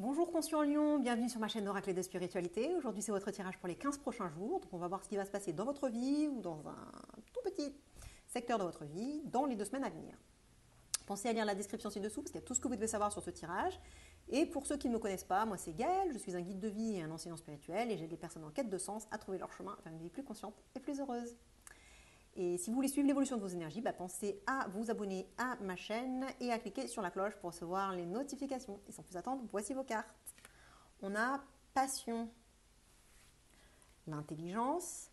Bonjour Conscient Lion, bienvenue sur ma chaîne d'Oracle et de Spiritualité. Aujourd'hui c'est votre tirage pour les 15 prochains jours. Donc on va voir ce qui va se passer dans votre vie ou dans un tout petit secteur de votre vie dans les 2 semaines à venir. Pensez à lire la description ci-dessous parce qu'il y a tout ce que vous devez savoir sur ce tirage. Et pour ceux qui ne me connaissent pas, moi c'est Gaëlle, je suis un guide de vie et un enseignant spirituel et j'aide les personnes en quête de sens à trouver leur chemin vers une vie plus consciente et plus heureuse. Et si vous voulez suivre l'évolution de vos énergies, pensez à vous abonner à ma chaîne et à cliquer sur la cloche pour recevoir les notifications. Et sans plus attendre, voici vos cartes. On a passion, l'intelligence,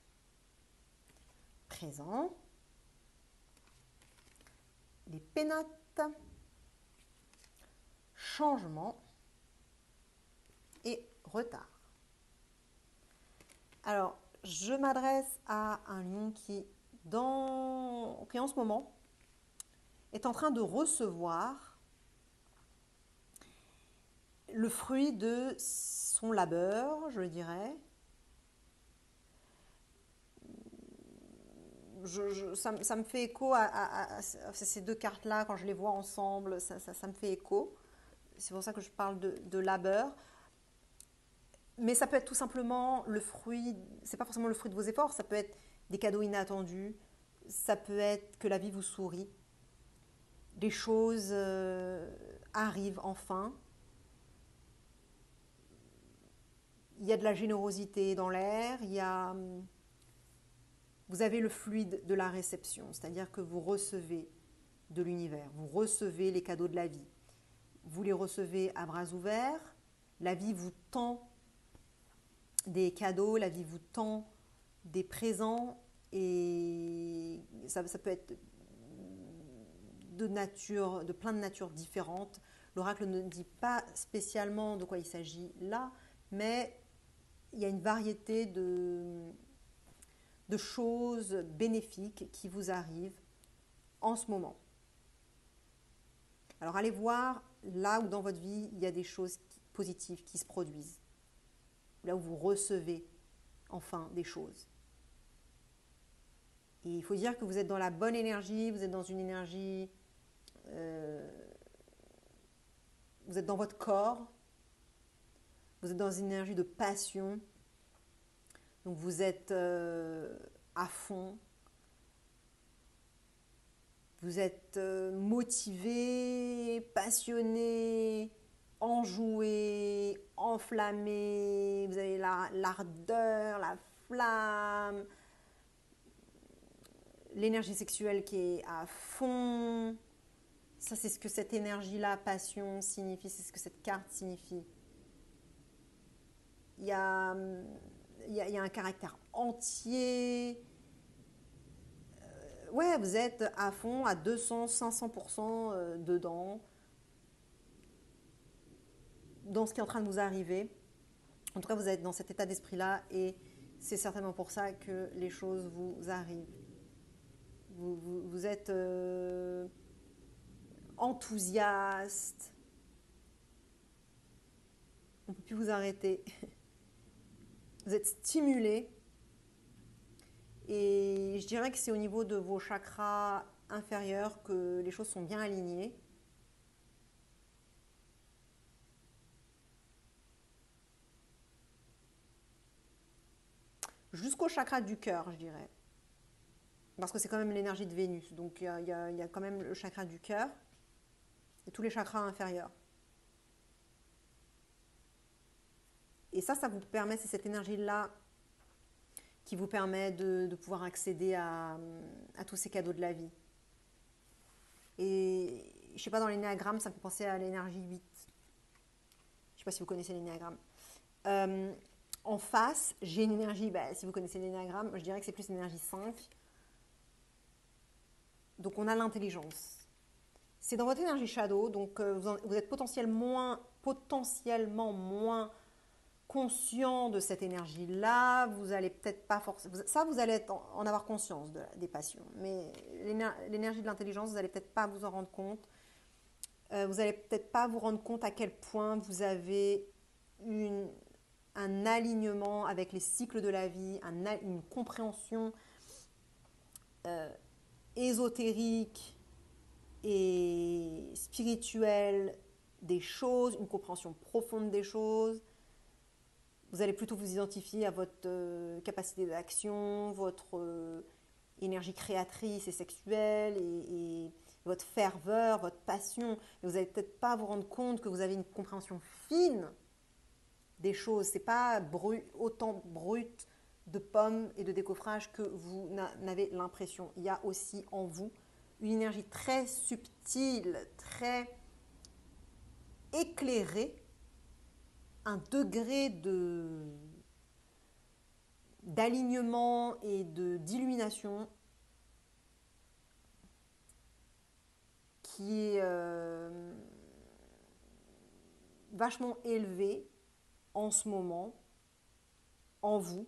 présent, les pénates, changement et retard. Alors, je m'adresse à un lion qui en ce moment est en train de recevoir le fruit de son labeur, je dirais. Ça me fait écho à ces deux cartes-là, quand je les vois ensemble, ça me fait écho. C'est pour ça que je parle de labeur. Mais ça peut être tout simplement le fruit, c'est pas forcément le fruit de vos efforts, ça peut être des cadeaux inattendus, ça peut être que la vie vous sourit, des choses arrivent enfin. Il y a de la générosité dans l'air, vous avez le fluide de la réception, c'est-à-dire que vous recevez de l'univers, vous recevez les cadeaux de la vie, vous les recevez à bras ouverts, la vie vous tend des cadeaux, la vie vous tend des présents et ça peut être de plein de natures différentes. L'oracle ne dit pas spécialement de quoi il s'agit là, mais il y a une variété de choses bénéfiques qui vous arrivent en ce moment. Alors allez voir là où dans votre vie il y a des choses positives qui se produisent, là où vous recevez enfin des choses. Et il faut dire que vous êtes dans la bonne énergie, vous êtes dans une énergie, vous êtes dans votre corps, vous êtes dans une énergie de passion, donc vous êtes à fond, vous êtes motivé, passionné, enjoué, enflammé, vous avez l'ardeur, la flamme, l'énergie sexuelle qui est à fond. Ça, c'est ce que cette énergie-là, passion, signifie, c'est ce que cette carte signifie. Il y a un caractère entier. Ouais, vous êtes à fond, à 200, 500% dedans, dans ce qui est en train de vous arriver. En tout cas, vous êtes dans cet état d'esprit-là et c'est certainement pour ça que les choses vous arrivent. Vous êtes enthousiaste. On ne peut plus vous arrêter. Vous êtes stimulé. Et je dirais que c'est au niveau de vos chakras inférieurs que les choses sont bien alignées. Jusqu'au chakra du cœur, je dirais. Parce que c'est quand même l'énergie de Vénus. Donc il y a quand même le chakra du cœur et tous les chakras inférieurs. Et ça vous permet, c'est cette énergie-là qui vous permet de pouvoir accéder à tous ces cadeaux de la vie. Et je ne sais pas, dans l'énéagramme, ça me fait penser à l'énergie 8. Je ne sais pas si vous connaissez l'énéagramme. En face, j'ai une énergie, si vous connaissez l'énéagramme, je dirais que c'est plus l'énergie 5. Donc on a l'intelligence. C'est dans votre énergie shadow, donc vous êtes potentiellement moins conscient de cette énergie-là. Vous allez peut-être pas forcément... Ça, vous allez en avoir conscience des passions. Mais l'énergie de l'intelligence, vous n'allez peut-être pas vous en rendre compte. Vous n'allez peut-être pas vous rendre compte à quel point vous avez un alignement avec les cycles de la vie, une compréhension ésotérique et spirituelle des choses, une compréhension profonde des choses. Vous allez plutôt vous identifier à votre capacité d'action, votre énergie créatrice et sexuelle et votre ferveur, votre passion. Mais vous n'allez peut-être pas vous rendre compte que vous avez une compréhension fine des choses. Ce n'est pas autant brut de pommes et de décoffrage que vous n'avez l'impression. Il y a aussi en vous une énergie très subtile, très éclairée, un degré d'alignement et d'illumination qui est vachement élevé en ce moment en vous,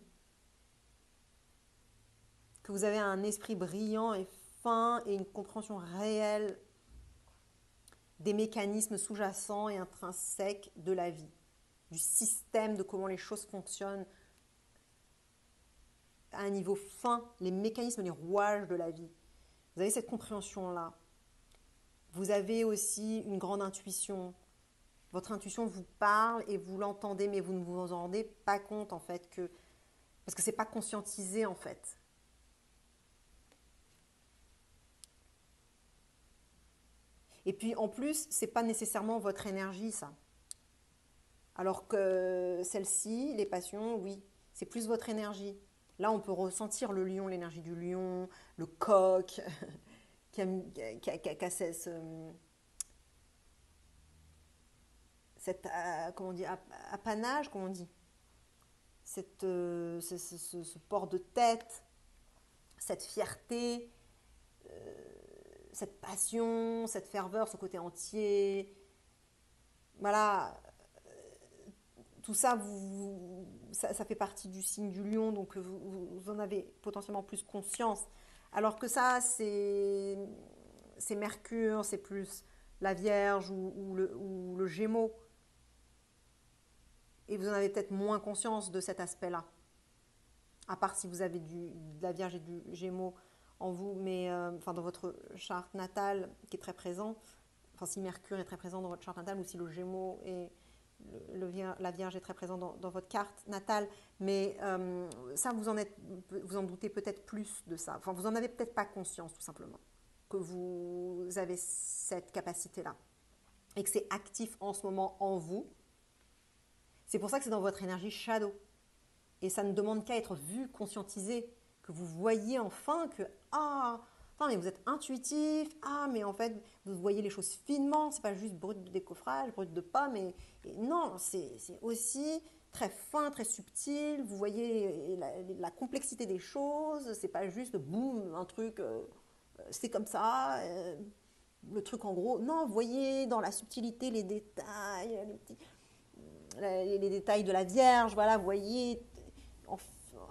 que vous avez un esprit brillant et fin et une compréhension réelle des mécanismes sous-jacents et intrinsèques de la vie, du système, de comment les choses fonctionnent à un niveau fin, les mécanismes, les rouages de la vie. Vous avez cette compréhension-là. Vous avez aussi une grande intuition. Votre intuition vous parle et vous l'entendez, mais vous ne vous en rendez pas compte en fait, parce que ce n'est pas conscientisé en fait. Et puis en plus, ce n'est pas nécessairement votre énergie ça. Alors que celle-ci, les passions, oui, c'est plus votre énergie. Là, on peut ressentir le lion, l'énergie du lion, le coq, qui a cet comment on dit, apanage, comment on dit, ce port de tête, cette fierté, cette passion, cette ferveur, ce côté entier. Voilà, tout ça, ça fait partie du signe du lion, donc vous en avez potentiellement plus conscience. Alors que ça, c'est Mercure, c'est plus la Vierge ou le Gémeaux. Et vous en avez peut-être moins conscience de cet aspect-là. À part si vous avez de la Vierge et du Gémeaux en vous, mais dans votre charte natale qui est très présent, enfin si Mercure est très présent dans votre charte natale ou si le Gémeaux et la Vierge est très présent dans votre carte natale, mais ça vous en doutez peut-être plus de ça. Enfin, vous en avez peut-être pas conscience tout simplement que vous avez cette capacité-là et que c'est actif en ce moment en vous. C'est pour ça que c'est dans votre énergie shadow. Et ça ne demande qu'à être vu, conscientisé, que vous voyez enfin que mais vous êtes intuitif, mais en fait vous voyez les choses finement, c'est pas juste brut de décoffrage, brut de pas, mais non, c'est aussi très fin, très subtil, vous voyez la complexité des choses, c'est pas juste boum, un truc, c'est comme ça, le truc en gros, non, vous voyez dans la subtilité les détails, les détails de la Vierge, voilà, vous voyez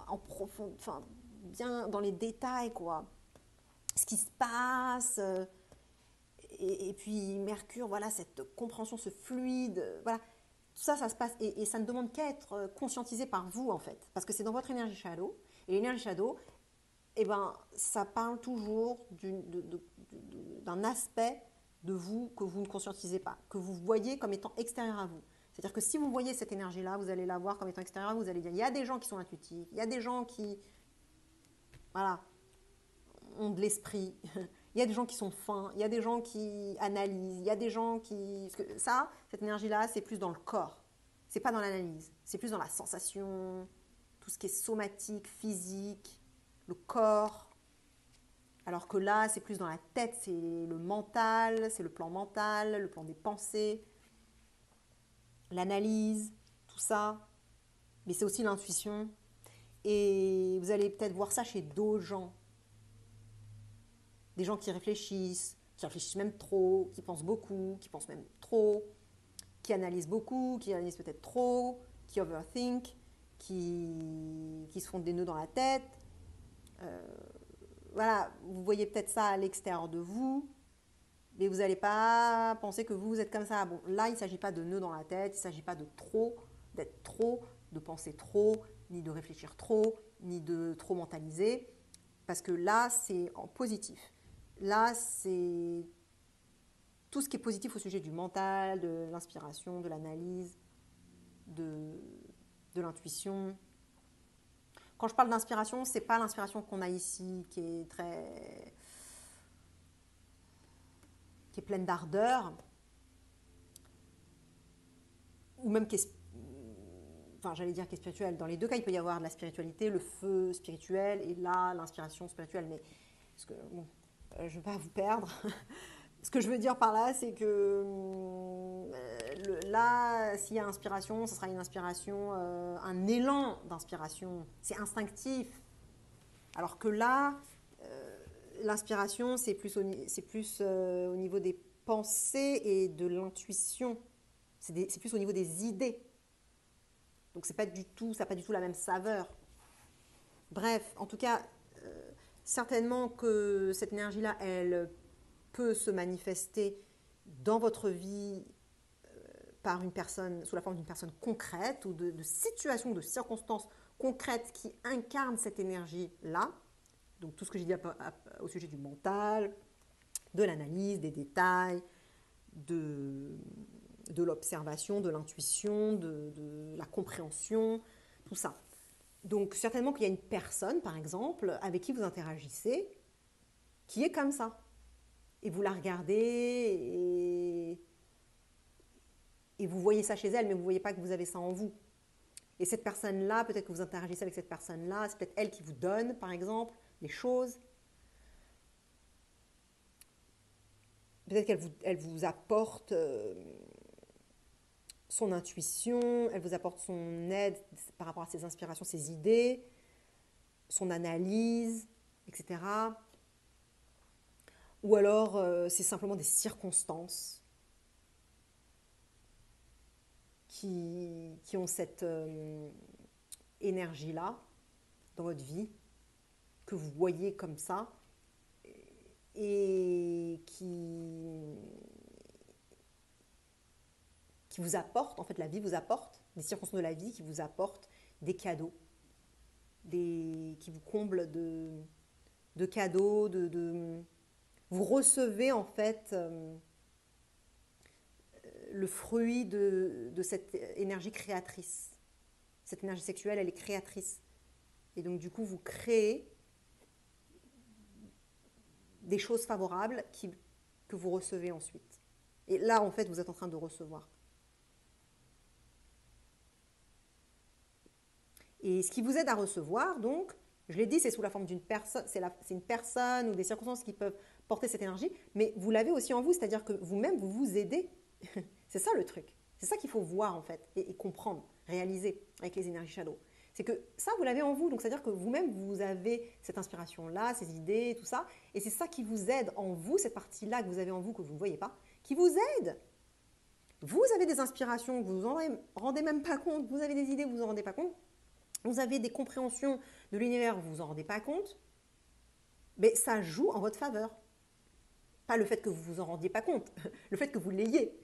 en profond, enfin bien dans les détails quoi, ce qui se passe, et puis Mercure, voilà, cette compréhension, ce fluide, voilà, tout ça, ça se passe, et ça ne demande qu'à être conscientisé par vous en fait, parce que c'est dans votre énergie shadow, et l'énergie shadow, ça parle toujours d'un aspect de vous que vous ne conscientisez pas, que vous voyez comme étant extérieur à vous. C'est-à-dire que si vous voyez cette énergie-là, vous allez la voir comme étant extérieure à vous, vous allez dire, il y a des gens qui sont intuitifs, il y a des gens qui, voilà, ont de l'esprit, il y a des gens qui sont fins, il y a des gens qui analysent, il y a des gens qui... Parce que ça, cette énergie-là, c'est plus dans le corps, c'est pas dans l'analyse, c'est plus dans la sensation, tout ce qui est somatique, physique, le corps. Alors que là, c'est plus dans la tête, c'est le mental, c'est le plan des pensées, l'analyse, tout ça. Mais c'est aussi l'intuition. Et vous allez peut-être voir ça chez d'autres gens. Des gens qui réfléchissent même trop, qui pensent beaucoup, qui pensent même trop, qui analysent beaucoup, qui analysent peut-être trop, qui overthink, qui se font des nœuds dans la tête. Voilà, vous voyez peut-être ça à l'extérieur de vous, mais vous n'allez pas penser que vous êtes comme ça. Bon, là, il ne s'agit pas de nœuds dans la tête, il ne s'agit pas d'être trop, de penser trop, ni de réfléchir trop, ni de trop mentaliser, parce que là, c'est en positif. Là, c'est tout ce qui est positif au sujet du mental, de l'inspiration, de l'analyse, de l'intuition. Quand je parle d'inspiration, c'est pas l'inspiration qu'on a ici qui est pleine d'ardeur, ou même qui est, enfin j'allais dire qui est spirituelle. Dans les deux cas, il peut y avoir de la spiritualité, le feu spirituel, et là, l'inspiration spirituelle. Mais parce que, bon, je ne veux pas vous perdre. Ce que je veux dire par là, c'est que là, s'il y a inspiration, ce sera une inspiration, un élan d'inspiration. C'est instinctif. Alors que là, l'inspiration, c'est plus au niveau des pensées et de l'intuition. C'est plus au niveau des idées. Donc ça n'a pas du tout la même saveur. Bref, en tout cas, certainement que cette énergie-là, elle peut se manifester dans votre vie par une personne, sous la forme d'une personne concrète ou de situations, de circonstances concrètes qui incarnent cette énergie-là. Donc tout ce que j'ai dit au sujet du mental, de l'analyse, des détails, de l'observation, de l'intuition, de la compréhension, tout ça. Donc certainement qu'il y a une personne, par exemple, avec qui vous interagissez, qui est comme ça. Et vous la regardez et vous voyez ça chez elle, mais vous ne voyez pas que vous avez ça en vous. Et cette personne-là, peut-être que vous interagissez avec cette personne-là, c'est peut-être elle qui vous donne, par exemple, les choses. Peut-être qu'elle vous apporte son intuition, elle vous apporte son aide par rapport à ses inspirations, ses idées, son analyse, etc. Ou alors, c'est simplement des circonstances qui ont cette énergie-là dans votre vie, que vous voyez comme ça, et qui vous apporte, en fait la vie vous apporte, des circonstances de la vie qui vous apportent des cadeaux, qui vous comblent de cadeaux, vous recevez en fait le fruit de cette énergie créatrice. Cette énergie sexuelle, elle est créatrice. Et donc du coup, vous créez des choses favorables que vous recevez ensuite. Et là, en fait, vous êtes en train de recevoir. Et ce qui vous aide à recevoir, donc, je l'ai dit, c'est sous la forme d'une personne, c'est une personne ou des circonstances qui peuvent porter cette énergie, mais vous l'avez aussi en vous, c'est-à-dire que vous-même, vous vous aidez. C'est ça le truc. C'est ça qu'il faut voir, en fait, et comprendre, réaliser avec les énergies shadow. C'est que ça, vous l'avez en vous, donc c'est-à-dire que vous-même, vous avez cette inspiration-là, ces idées, tout ça, et c'est ça qui vous aide en vous, cette partie-là que vous avez en vous, que vous ne voyez pas, qui vous aide. Vous avez des inspirations, vous ne vous en rendez même pas compte, vous avez des idées, vous ne vous en rendez pas compte, vous avez des compréhensions de l'univers, vous ne vous en rendez pas compte, mais ça joue en votre faveur. Pas le fait que vous ne vous en rendiez pas compte, le fait que vous l'ayez.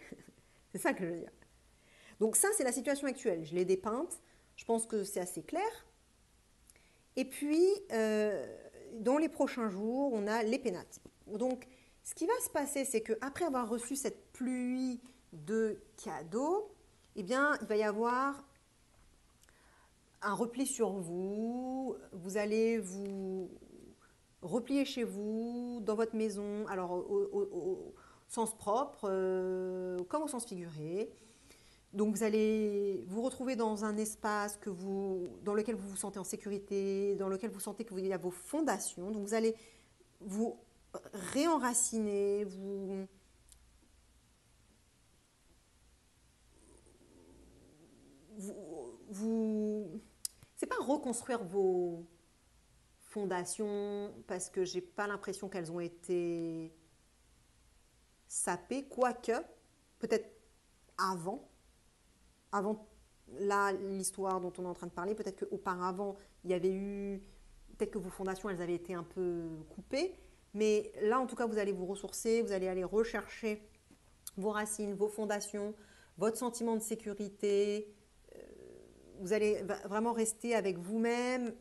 C'est ça que je veux dire. Donc ça, c'est la situation actuelle. Je l'ai dépeinte. Je pense que c'est assez clair. Et puis, dans les prochains jours, on a les pénates. Donc, ce qui va se passer, c'est qu'après avoir reçu cette pluie de cadeaux, eh bien, il va y avoir un repli sur vous. Vous allez vous replier chez vous, dans votre maison, alors au sens propre, comme au sens figuré. Donc vous allez vous retrouver dans un espace dans lequel vous vous sentez en sécurité, dans lequel vous sentez qu'il y a vos fondations. Donc vous allez vous réenraciner, c'est pas reconstruire vos fondations parce que j'ai pas l'impression qu'elles ont été sapées, quoique peut-être avant là, l'histoire dont on est en train de parler, peut-être qu'auparavant, il y avait eu, peut-être que vos fondations, elles avaient été un peu coupées, mais là, en tout cas, vous allez vous ressourcer, vous allez aller rechercher vos racines, vos fondations, votre sentiment de sécurité, vous allez vraiment rester avec vous-même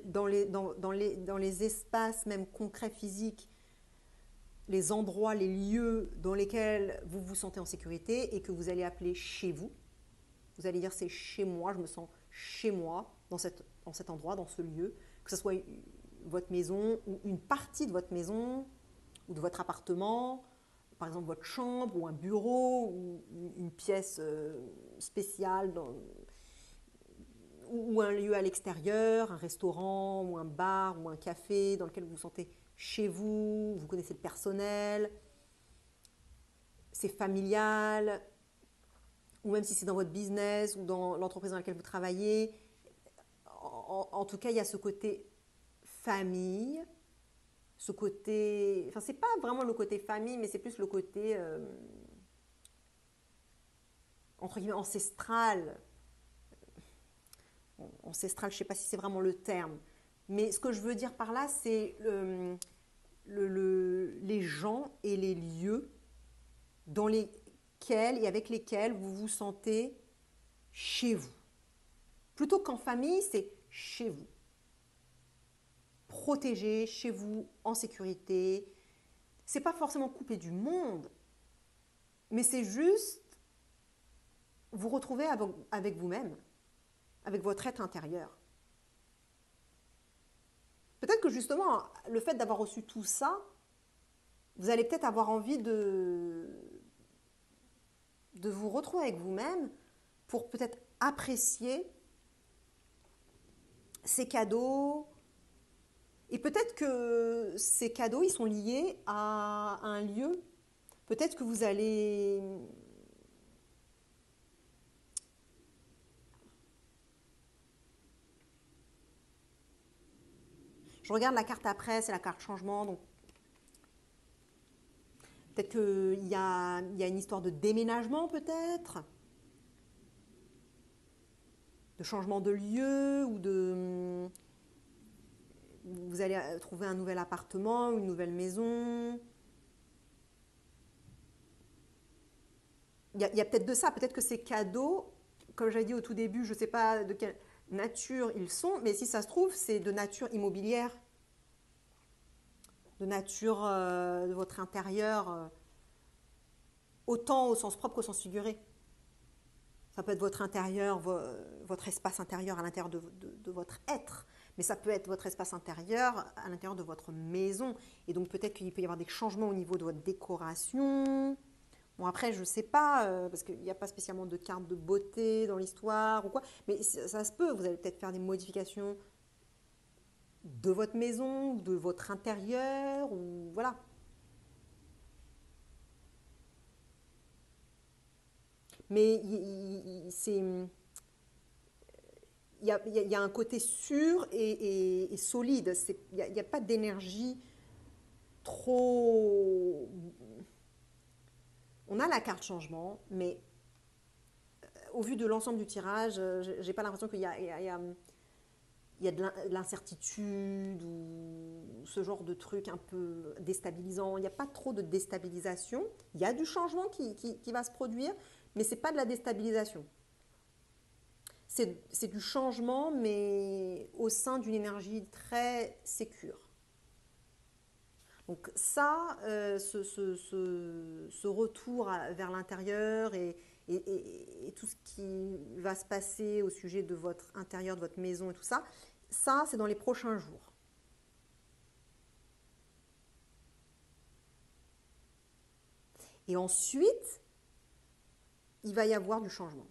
dans les espaces même concrets, physiques, les endroits, les lieux dans lesquels vous vous sentez en sécurité et que vous allez appeler chez vous. Vous allez dire c'est chez moi, je me sens chez moi dans cet endroit, dans ce lieu, que ce soit votre maison ou une partie de votre maison ou de votre appartement, par exemple votre chambre ou un bureau ou une pièce spéciale ou un lieu à l'extérieur, un restaurant ou un bar ou un café dans lequel vous vous sentez chez vous, vous connaissez le personnel, c'est familial, ou même si c'est dans votre business ou dans l'entreprise dans laquelle vous travaillez. En tout cas, il y a ce côté famille, ce côté, enfin c'est pas vraiment le côté famille, mais c'est plus le côté entre guillemets ancestral. Bon, ancestral, je sais pas si c'est vraiment le terme, mais ce que je veux dire par là, c'est les gens et les lieux dans lesquels et avec lesquels vous vous sentez chez vous. Plutôt qu'en famille, c'est chez vous. Protégé, chez vous, en sécurité. C'est pas forcément coupé du monde, mais c'est juste vous retrouver avec vous-même, avec votre être intérieur. Peut-être que justement, le fait d'avoir reçu tout ça, vous allez peut-être avoir envie de vous retrouver avec vous-même pour peut-être apprécier ces cadeaux. Et peut-être que ces cadeaux, ils sont liés à un lieu. Peut-être que vous allez... Je regarde la carte après, c'est la carte changement. Donc peut-être qu'il y a une histoire de déménagement, peut-être. De changement de lieu ou de... Vous allez trouver un nouvel appartement, une nouvelle maison. Il y a peut-être de ça. Peut-être que ces cadeaux, comme j'avais dit au tout début, je ne sais pas de quelle nature ils sont, mais si ça se trouve, c'est de nature immobilière, de nature de votre intérieur, autant au sens propre qu'au sens figuré. Ça peut être votre intérieur, votre espace intérieur à l'intérieur de votre être, mais ça peut être votre espace intérieur à l'intérieur de votre maison. Et donc peut-être qu'il peut y avoir des changements au niveau de votre décoration. Bon, après, je ne sais pas, parce qu'il n'y a pas spécialement de carte de beauté dans l'histoire ou quoi, mais ça se peut, vous allez peut-être faire des modifications de votre maison, ou de votre intérieur, ou voilà. Mais il y a un côté sûr et solide. Il n'y a pas d'énergie trop... On a la carte changement, mais au vu de l'ensemble du tirage, j'ai pas l'impression qu'il y a de l'incertitude ou ce genre de truc un peu déstabilisant. Il n'y a pas trop de déstabilisation. Il y a du changement qui va se produire, mais ce n'est pas de la déstabilisation. C'est du changement, mais au sein d'une énergie très sécure. Donc ça, ce retour vers l'intérieur et tout ce qui va se passer au sujet de votre intérieur, de votre maison et tout ça, c'est dans les prochains jours. Et ensuite, il va y avoir du changement.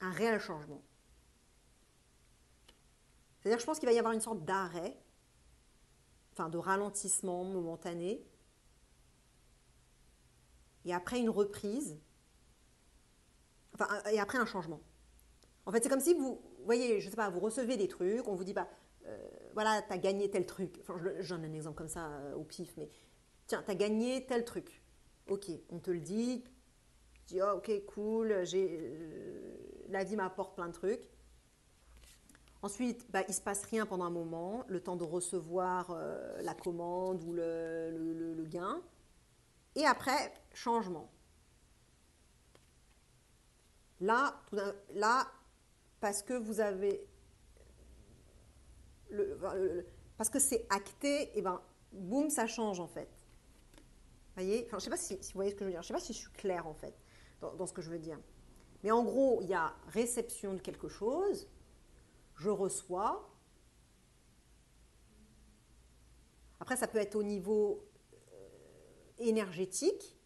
Un réel changement. C'est-à-dire, je pense qu'il va y avoir une sorte d'arrêt, enfin de ralentissement momentané, et après une reprise, enfin, et après un changement. En fait, c'est comme si vous voyez, je sais pas, vous recevez des trucs, on vous dit, bah, voilà, t'as gagné tel truc. Enfin, j'en ai un exemple comme ça au pif, mais tiens, t'as gagné tel truc. Ok, on te le dit, tu dis, oh, ok, cool, la vie m'apporte plein de trucs. Ensuite, bah, il ne se passe rien pendant un moment, le temps de recevoir la commande ou le gain. Et après, changement. Là, parce que vous avez... parce que c'est acté, et ben, boum, ça change en fait. Voyez, enfin, je ne sais pas si vous voyez ce que je veux dire. Je ne sais pas si je suis claire en fait dans ce que je veux dire. Mais en gros, il y a réception de quelque chose, je reçois. Après, ça peut être au niveau énergétique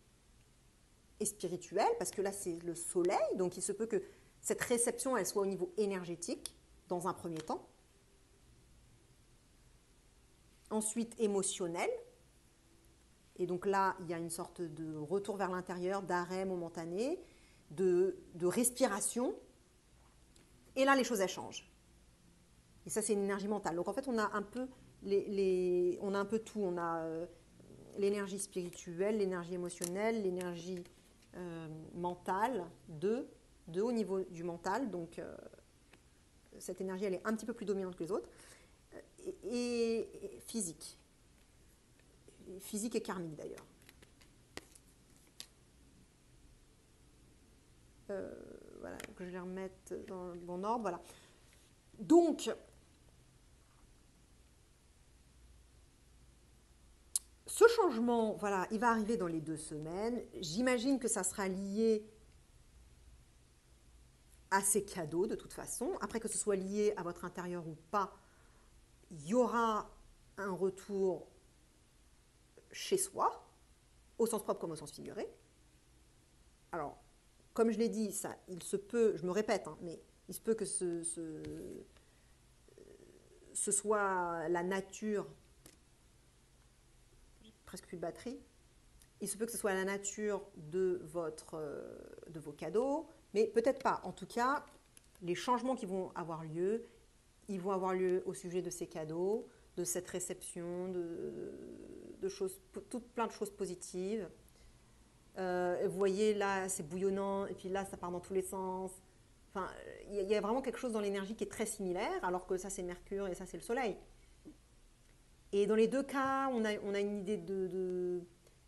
et spirituel, parce que là, c'est le soleil, donc il se peut que cette réception, elle soit au niveau énergétique, dans un premier temps. Ensuite, émotionnel. Et donc là, il y a une sorte de retour vers l'intérieur, d'arrêt momentané, de respiration. Et là, les choses, elles changent. Et ça, c'est une énergie mentale. Donc en fait, on a un peu, on a un peu tout. On a l'énergie spirituelle, l'énergie émotionnelle, l'énergie mentale, deux au niveau du mental. Donc cette énergie, elle est un petit peu plus dominante que les autres. Et physique. Physique et karmique d'ailleurs. Voilà, que je vais remettre dans le bon ordre. Voilà. Donc, ce changement, voilà, il va arriver dans les 2 semaines. J'imagine que ça sera lié à ces cadeaux de toute façon. Après, que ce soit lié à votre intérieur ou pas, il y aura un retour chez soi, au sens propre comme au sens figuré. Alors, comme je l'ai dit, ça, il se peut, je me répète, hein, mais il se peut que ce soit la nature, j'ai presque plus de batterie, il se peut que ce soit la nature de vos cadeaux, mais peut-être pas. En tout cas, les changements qui vont avoir lieu, ils vont avoir lieu au sujet de ces cadeaux, de cette réception, de choses, plein de choses positives. Vous voyez, là, c'est bouillonnant, et puis là, ça part dans tous les sens. Enfin, il y a vraiment quelque chose dans l'énergie qui est très similaire, alors que ça, c'est Mercure et ça, c'est le Soleil. Et dans les 2 cas, on a une idée de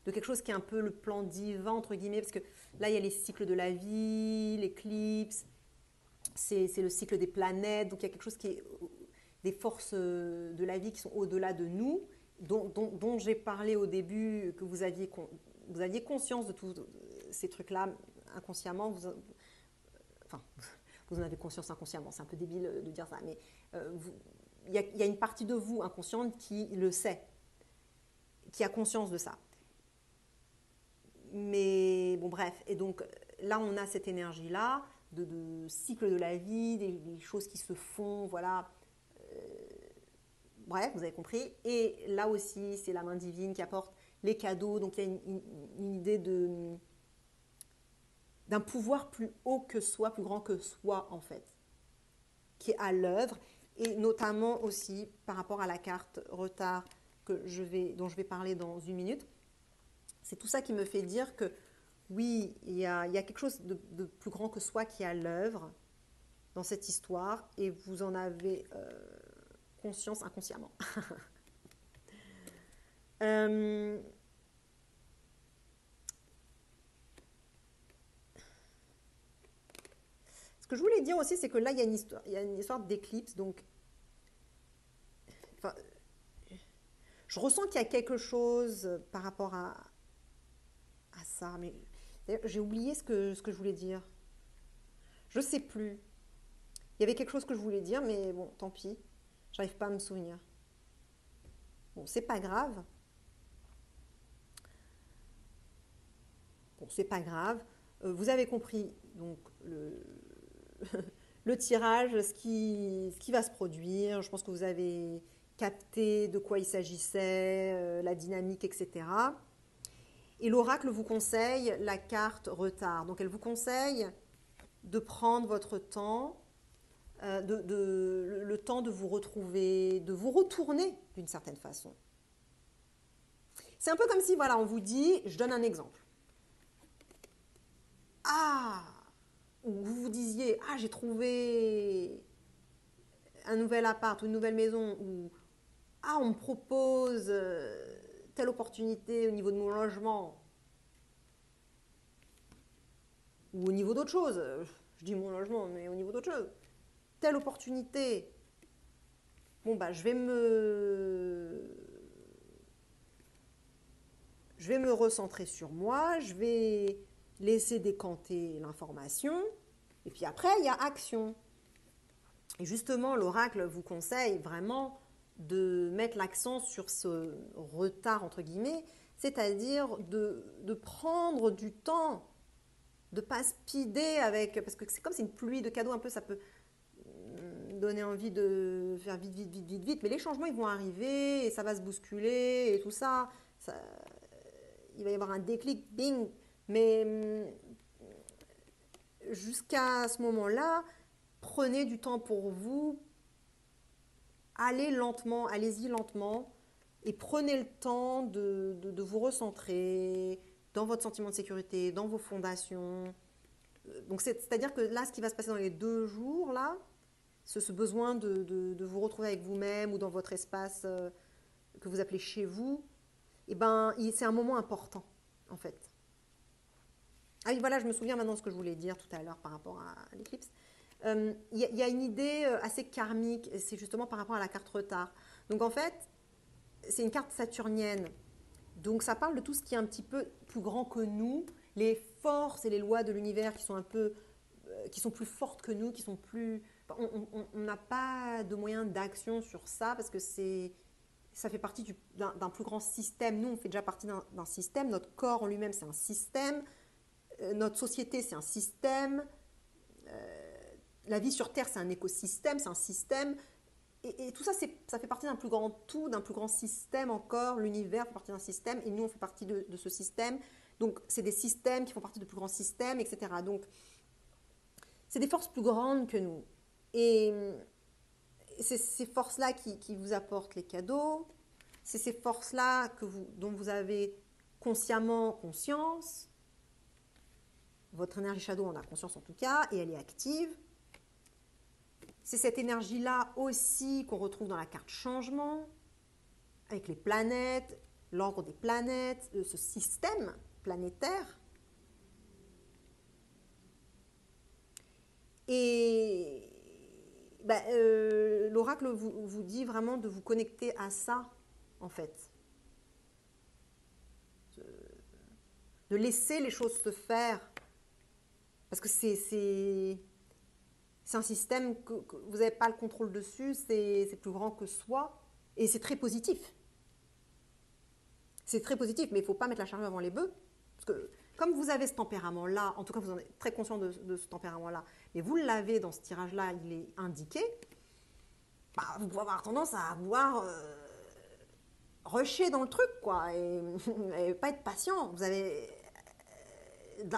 quelque chose qui est un peu le plan divin, entre guillemets, parce que là, il y a les cycles de la vie, l'éclipse, c'est le cycle des planètes, donc il y a quelque chose qui est des forces de la vie qui sont au-delà de nous, dont j'ai parlé au début, que vous aviez conscience de tous ces trucs-là inconsciemment, enfin, vous en avez conscience inconsciemment, c'est un peu débile de dire ça, mais il y a une partie de vous inconsciente qui le sait, qui a conscience de ça. Mais bon, bref, et donc là, on a cette énergie-là, de cycle de la vie, des choses qui se font, voilà. Bref, vous avez compris. Et là aussi, c'est la main divine qui apporte les cadeaux. Donc, il y a une idée d'un pouvoir plus haut que soi, plus grand que soi, en fait, qui est à l'œuvre. Et notamment aussi par rapport à la carte retard dont je vais parler dans une minute. C'est tout ça qui me fait dire que oui, il y a quelque chose de plus grand que soi qui est à l'œuvre dans cette histoire et vous en avez conscience inconsciemment. Ce que je voulais dire aussi, c'est que là, il y a une histoire d'éclipse. Donc, enfin, je ressens qu'il y a quelque chose par rapport à ça. Mais j'ai oublié ce que je voulais dire. Je ne sais plus. Il y avait quelque chose que je voulais dire, mais bon, tant pis. J'arrive pas à me souvenir. Bon, c'est pas grave. Bon, c'est pas grave. Vous avez compris donc le tirage, ce qui va se produire. Je pense que vous avez capté de quoi il s'agissait, la dynamique, etc. Et l'oracle vous conseille la carte retard. Donc elle vous conseille de prendre votre temps, le temps de vous retrouver, de vous retourner d'une certaine façon. C'est un peu comme si, voilà, on vous dit, je donne un exemple. Ah, ou vous vous disiez, ah, j'ai trouvé un nouvel appart ou une nouvelle maison, ou ah, on me propose telle opportunité au niveau de mon logement, ou au niveau d'autre chose. Je dis mon logement, mais au niveau d'autre chose. Telle opportunité. Bon, bah, je je vais me recentrer sur moi, je vais laisser décanter l'information, et puis après, il y a action. Et justement, l'oracle vous conseille vraiment de mettre l'accent sur ce retard, entre guillemets, c'est-à-dire de prendre du temps, de ne pas speeder avec, parce que c'est comme c'est une pluie de cadeaux, un peu, ça peut donner envie de faire vite, vite, vite, vite, vite, mais les changements, ils vont arriver, et ça va se bousculer, et tout ça, il va y avoir un déclic, bing, mais jusqu'à ce moment-là, prenez du temps pour vous, allez lentement, allez-y lentement, et prenez le temps de vous recentrer dans votre sentiment de sécurité, dans vos fondations. Donc c'est-à-dire que là, ce qui va se passer dans les 2 jours, là, ce besoin de vous retrouver avec vous-même ou dans votre espace que vous appelez chez vous, eh ben, c'est un moment important, en fait. Ah oui, voilà, je me souviens maintenant de ce que je voulais dire tout à l'heure par rapport à l'éclipse. Il y a une idée assez karmique, c'est justement par rapport à la carte retard. Donc en fait, c'est une carte saturnienne. Donc ça parle de tout ce qui est un petit peu plus grand que nous, les forces et les lois de l'univers qui sont un peu, qui sont plus fortes que nous, qui sont plus... On n'a pas de moyens d'action sur ça parce que ça fait partie d'un plus grand système. Nous, on fait déjà partie d'un système. Notre corps en lui-même, c'est un système. Notre société, c'est un système. La vie sur Terre, c'est un écosystème, c'est un système. Et tout ça, ça fait partie d'un plus grand tout, d'un plus grand système encore. L'univers fait partie d'un système et nous, on fait partie de ce système. Donc, c'est des systèmes qui font partie de plus grands systèmes, etc. Donc, c'est des forces plus grandes que nous. Et c'est ces forces-là qui vous apportent les cadeaux. C'est ces forces-là dont vous avez consciemment conscience. Votre énergie shadow en a conscience en tout cas, et elle est active. C'est cette énergie-là aussi qu'on retrouve dans la carte changement, avec les planètes, l'ordre des planètes, ce système planétaire. Et l'oracle vous dit vraiment de vous connecter à ça, en fait. De laisser les choses se faire. Parce que c'est un système que vous n'avez pas le contrôle dessus, c'est plus grand que soi, et c'est très positif. C'est très positif, mais il ne faut pas mettre la charrue avant les bœufs, parce que comme vous avez ce tempérament-là, en tout cas vous en êtes très conscient de ce tempérament-là, mais vous l'avez dans ce tirage-là, il est indiqué, vous pouvez avoir tendance à vouloir rusher dans le truc, quoi, et pas être patient. Vous avez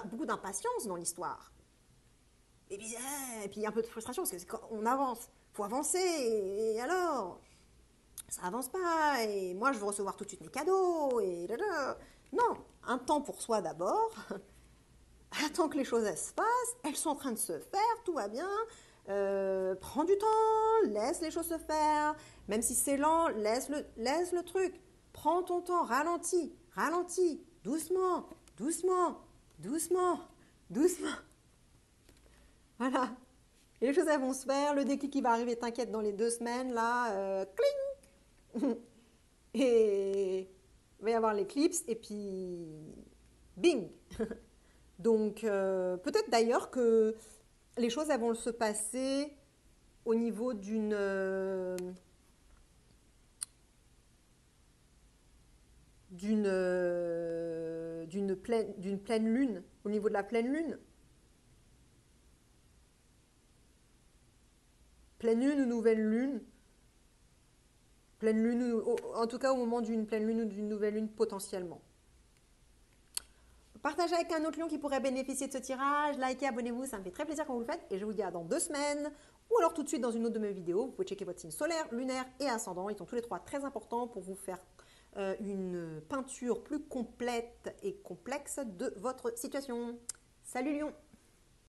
beaucoup d'impatience dans l'histoire. Et puis il y a un peu de frustration, parce que on avance, il faut avancer, et alors ça avance pas, et moi je veux recevoir tout de suite mes cadeaux, et non, un temps pour soi d'abord, attends que les choses elles se fassent, elles sont en train de se faire, tout va bien, prends du temps, laisse les choses se faire, même si c'est lent, laisse le truc, prends ton temps, ralentis, doucement, doucement, doucement, doucement. Voilà. Et les choses elles vont se faire, le déclic qui va arriver, t'inquiète, dans les 2 semaines, là, cling. Et il va y avoir l'éclipse, et puis bing. Donc peut-être d'ailleurs que les choses elles vont se passer au niveau d'une pleine lune, au niveau de la pleine lune. Pleine lune ou nouvelle lune. Pleine lune, en tout cas au moment d'une pleine lune ou d'une nouvelle lune potentiellement. Partagez avec un autre lion qui pourrait bénéficier de ce tirage. Likez, abonnez-vous, ça me fait très plaisir quand vous le faites. Et je vous dis à dans 2 semaines. Ou alors tout de suite dans une autre de mes vidéos. Vous pouvez checker votre signe solaire, lunaire et ascendant. Ils sont tous les 3 très importants pour vous faire une peinture plus complète et complexe de votre situation. Salut Lion!